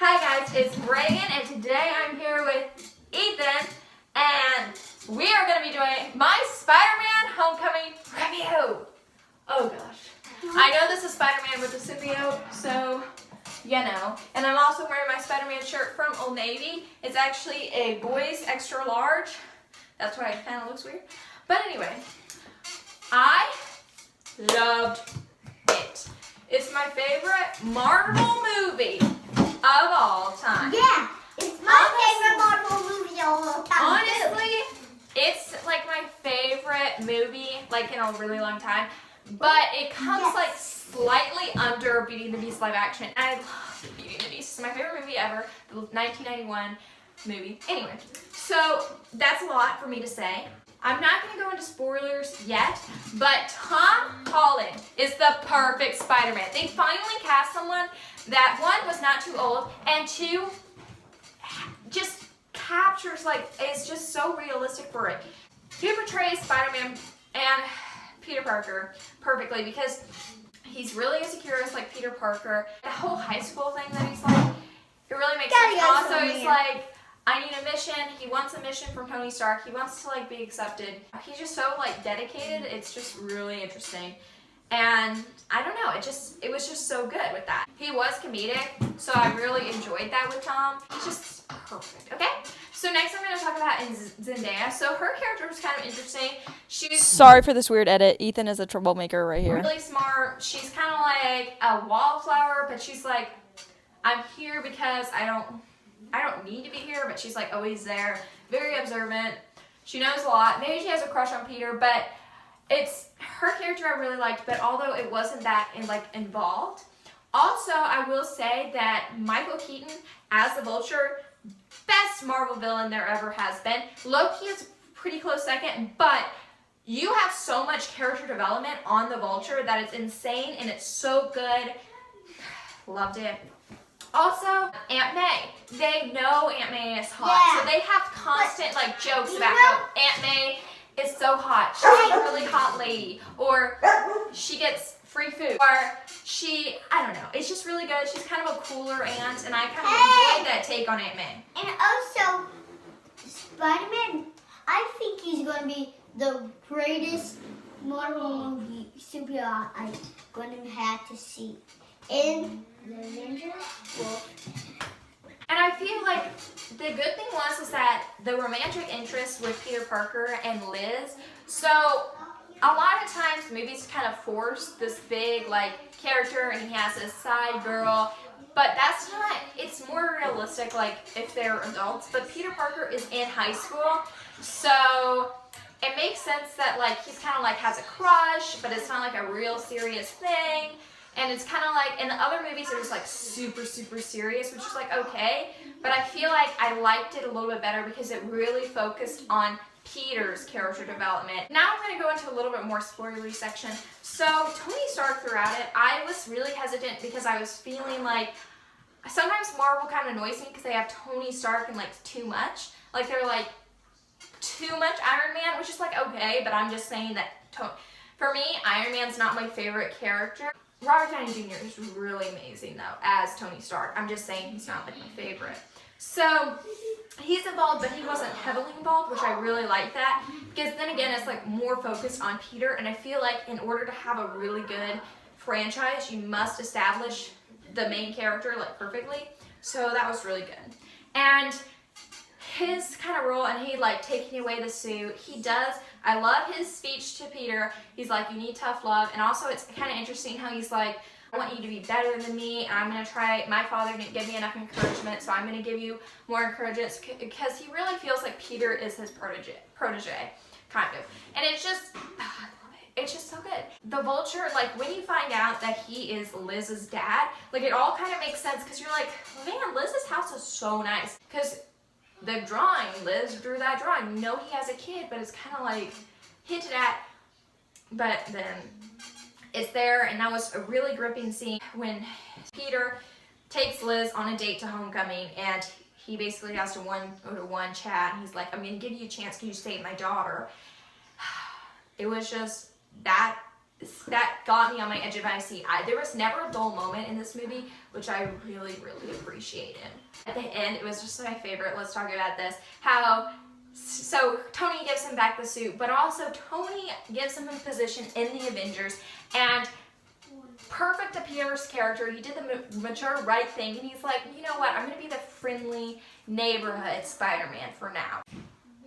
Hi guys, it's Reagan and today I'm here with Ethan and we are going to be doing my Spider-Man Homecoming review. Oh gosh. I know this is Spider-Man with the symbiote, so you know. And I'm also wearing my Spider-Man shirt from Old Navy. It's actually a boys extra large. That's why it kind of looks weird. But anyway, I loved it. It's my favorite Marvel movie of all time. Yeah, it's my favorite Marvel movie of all time. Honestly, it's like my favorite movie, like in a really long time. But it comes like slightly under Beauty and the Beast live action. I love Beauty and the Beast. It's my favorite movie ever, the 1991 movie. Anyway, so that's a lot for me to say. I'm not going to go into spoilers yet, but Tom Holland is the perfect Spider-Man. They finally cast someone that, one, was not too old, and two, just captures, like, it's just so realistic for it. He portrays Spider-Man and Peter Parker perfectly because he's really insecure as, like, Peter Parker. The whole high school thing that he's like, it really makes sense. Also, he's like, I need a mission. He wants a mission from Tony Stark. He wants to like be accepted. He's just so like dedicated. It's just really interesting. And I don't know, it was just so good with that. He was comedic, so I really enjoyed that with Tom. He's just perfect. Okay? So next I'm going to talk about Zendaya. So her character was kind of interesting. She's Sorry for this weird edit. Ethan is a troublemaker right here. really smart. She's kind of like a wallflower, but she's like, I'm here because I don't need to be here, but she's like always there. Very observant. She knows a lot. Maybe she has a crush on Peter, but it's her character I really liked, but although it wasn't that involved. Also, I will say that Michael Keaton as the Vulture, best Marvel villain there ever has been. Loki is pretty close second, but you have so much character development on the Vulture that it's insane and it's so good. Loved it. Also, Aunt May. They know Aunt May is hot, so they have constant like jokes about how Aunt May is so hot. She's a really hot lady, or she gets free food, or she, I don't know. It's just really good. She's kind of a cooler aunt, and I kind of enjoyed that take on Aunt May. And also, Spider-Man, I think he's going to be the greatest Marvel movie superhero I'm going to have to see in the Avengers. And I feel like the good thing was that the romantic interest with Peter Parker and Liz. So a lot of times movies kind of force this big like character and he has a side girl, but that's not, it's more realistic like if they're adults. But Peter Parker is in high school, so it makes sense that like he's kind of like has a crush, but it's not like a real serious thing. And it's kind of like, in the other movies, they're just like super, super serious, which is like okay. But I feel like I liked it a little bit better because it really focused on Peter's character development. Now I'm going to go into a little bit more spoilery section. So Tony Stark throughout it, I was really hesitant because I was feeling like, sometimes Marvel kind of annoys me because they have Tony Stark and like too much. Like they're like too much Iron Man, which is like okay, but I'm just saying that for me, Iron Man's not my favorite character. Robert Downey Jr. is really amazing though as Tony Stark. I'm just saying he's not like my favorite. So he's involved, but he wasn't heavily involved, which I really like that because then again it's like more focused on Peter, and I feel like in order to have a really good franchise you must establish the main character like perfectly. So that was really good. And his kind of role, and he like taking away the suit, he does. I love his speech to Peter. He's like, you need tough love. And also it's kind of interesting how he's like, I want you to be better than me, and I'm going to try. My father didn't give me enough encouragement, so I'm going to give you more encouragement, because he really feels like Peter is his protege, kind of. And it's just, I love it. It's just so good. The Vulture, like when you find out that he is Liz's dad, like it all kind of makes sense, because you're like, man, Liz's house is so nice. Because the drawing, Liz drew that drawing. You know he has a kid, but it's kind of like hinted at. But then it's there, and that was a really gripping scene when Peter takes Liz on a date to homecoming, and he basically has to one-to-one chat, and he's like, I'm going to give you a chance. Can you stay with my daughter? It was just, that that got me on my edge of my seat. There was never a dull moment in this movie, which I really, really appreciated. At the end, it was just my favorite. Let's talk about this. So Tony gives him back the suit, but also Tony gives him a position in the Avengers, and perfect to Peter's character. He did the mature right thing, and he's like, you know what, I'm going to be the friendly neighborhood Spider-Man for now.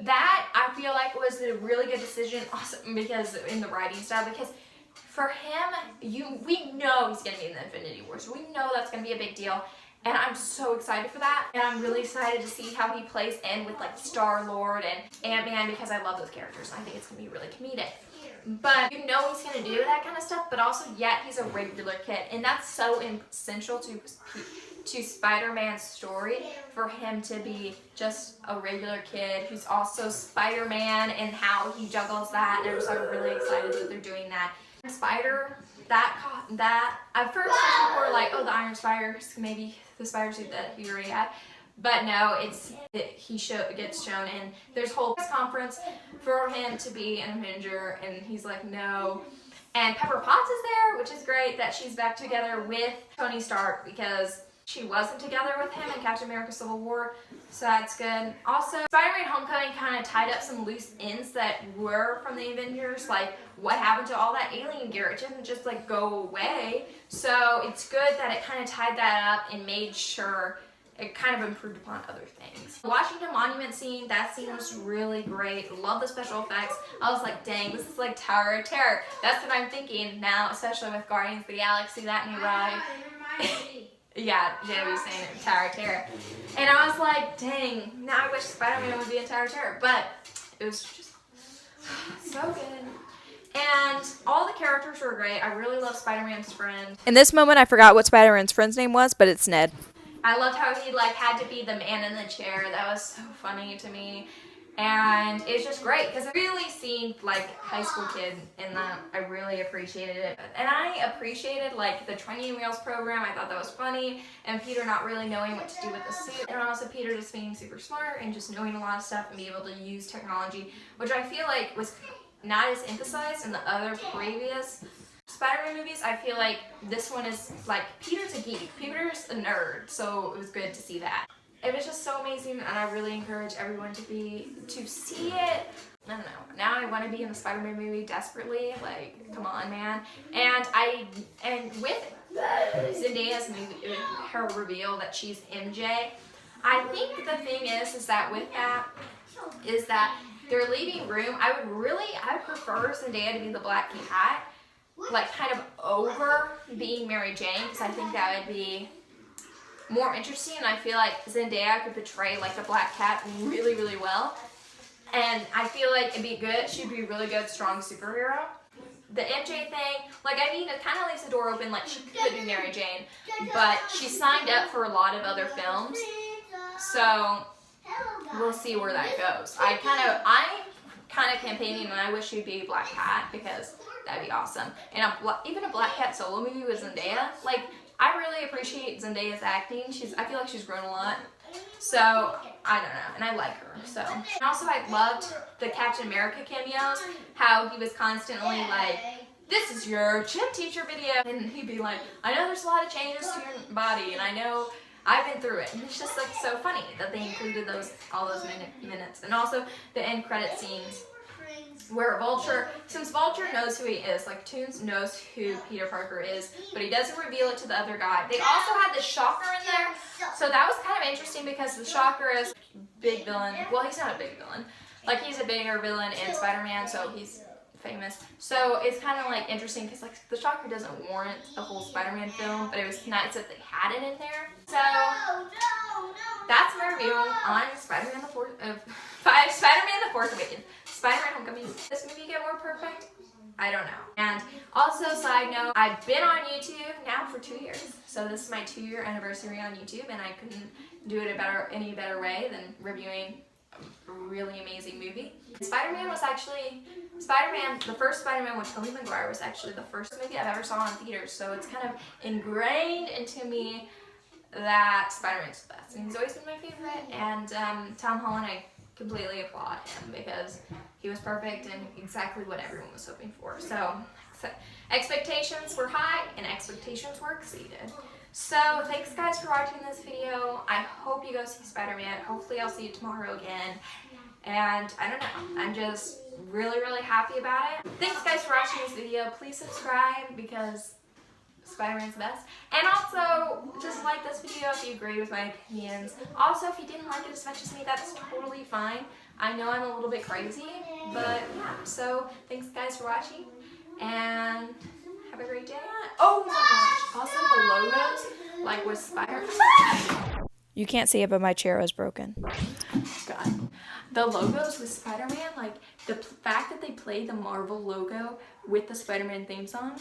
That, I feel like, was a really good decision also because in the writing style, because for him, we know he's going to be in the Infinity Wars. We know that's going to be a big deal, and I'm so excited for that, and I'm really excited to see how he plays in with like Star-Lord and Ant-Man, because I love those characters. I think it's going to be really comedic. But you know he's going to do that kind of stuff, but also yet he's a regular kid, and that's so essential to Spider-Man's story, for him to be just a regular kid who's also Spider-Man and how he juggles that. And I'm really excited that they're doing that. Spider, that at first people were like, oh, the Iron Spider, maybe the spider suit that he already had. But no, he gets shown, and there's a whole press conference for him to be an Avenger, and he's like, no. And Pepper Potts is there, which is great that she's back together with Tony Stark, because she wasn't together with him in Captain America Civil War, so that's good. Also, Spider-Man Homecoming kind of tied up some loose ends that were from the Avengers, like what happened to all that alien gear. It didn't just like go away, so it's good that it kind of tied that up and made sure it kind of improved upon other things. The Washington Monument scene, that scene was really great. Love the special effects. I was like, dang, this is like Tower of Terror. That's what I'm thinking now, especially with Guardians of the Galaxy, that new ride. Yeah, Jay was saying it, Tower of Terror. And I was like, dang, now I wish Spider-Man would be in Tower of Terror. But it was just so good. And all the characters were great. I really love Spider-Man's friend. In this moment, I forgot what Spider-Man's friend's name was, but it's Ned. I loved how he like had to be the man in the chair. That was so funny to me. And it's just great because I really seemed like a high school kid in that. I really appreciated it. And I appreciated like the training wheels program. I thought that was funny. And Peter not really knowing what to do with the suit. And also Peter just being super smart and just knowing a lot of stuff and being able to use technology, which I feel like was not as emphasized in the other previous Spider-Man movies. I feel like this one is like, Peter's a geek, Peter's a nerd, so it was good to see that. It was just so amazing, and I really encourage everyone to see it. I don't know, now I want to be in the Spider-Man movie desperately, like, come on, man. And with Zendaya's movie, her reveal that she's MJ, I think the thing is that with that, is that they're leaving room. I prefer Zendaya to be the Black Cat, like kind of over being Mary Jane, because I think that would be more interesting, and I feel like Zendaya could portray like the Black Cat really, really well. And I feel like it'd be good, she'd be a really good, strong superhero. The MJ thing, like, I mean, it kind of leaves the door open, like she could be Mary Jane, but she signed up for a lot of other films, so we'll see where that goes. I'm kind of campaigning, and I wish she'd be Black Cat, because that'd be awesome. And even a Black Cat solo movie with Zendaya, like, I really appreciate Zendaya's acting. I feel like she's grown a lot. So, I don't know. And I like her. So, and also I loved the Captain America cameos. How he was constantly like, this is your gym teacher video. And he'd be like, I know there's a lot of changes to your body. And I know I've been through it. And it's just like so funny that they included all those minutes. And also the end credit scenes, where Vulture, since Vulture knows who he is, like Toons knows who Peter Parker is, but he doesn't reveal it to the other guy. They also had the Shocker in there, so that was kind of interesting because the Shocker is a big villain. Well, he's not a big villain. Like, he's a bigger villain in Spider-Man, so he's famous. So it's kind of like interesting because like the Shocker doesn't warrant a whole Spider-Man film, but it was nice that they had it in there. So that's my review on Spider-Man the Force Awakens. Spider-Man Homecoming. Does this movie get more perfect? I don't know. And also, side note, I've been on YouTube now for 2 years. So this is my 2-year anniversary on YouTube, and I couldn't do it any better way than reviewing a really amazing movie. Spider-Man, the first Spider-Man with Tobey Maguire was actually the first movie I've ever saw in theaters. So it's kind of ingrained into me that Spider-Man's the best. And he's always been my favorite. And Tom Holland, I completely applaud him because he was perfect and exactly what everyone was hoping for. So Expectations were high and expectations were exceeded. So thanks guys for watching this video. I hope you go see Spider-Man. Hopefully I'll see you tomorrow again. And I don't know, I'm just really, really happy about it. Thanks guys for watching this video. Please subscribe because Spider-Man's the best. And also, just like this video if you agree with my opinions. Also, if you didn't like it as much as me, that's totally fine. I know I'm a little bit crazy, but yeah. So, thanks guys for watching, and have a great day. Oh my gosh, also the logos, like with Spider-Man. You can't see it, but my chair was broken. God. The logos with Spider-Man, like the fact that they played the Marvel logo with the Spider-Man theme song,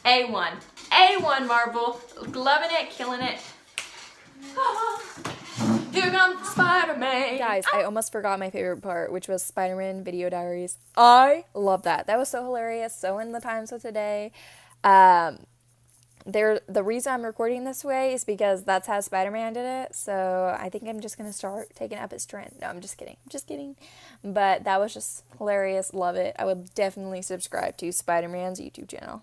A1. A1 Marvel. Loving it, killing it. Here comes Spider-Man. Guys, I almost forgot my favorite part, which was Spider-Man Video Diaries. I love that. That was so hilarious. So in the times of today. The reason I'm recording this way is because that's how Spider-Man did it. So I think I'm just going to start taking up his trend. No, I'm just kidding. I'm just kidding. But that was just hilarious. Love it. I would definitely subscribe to Spider-Man's YouTube channel.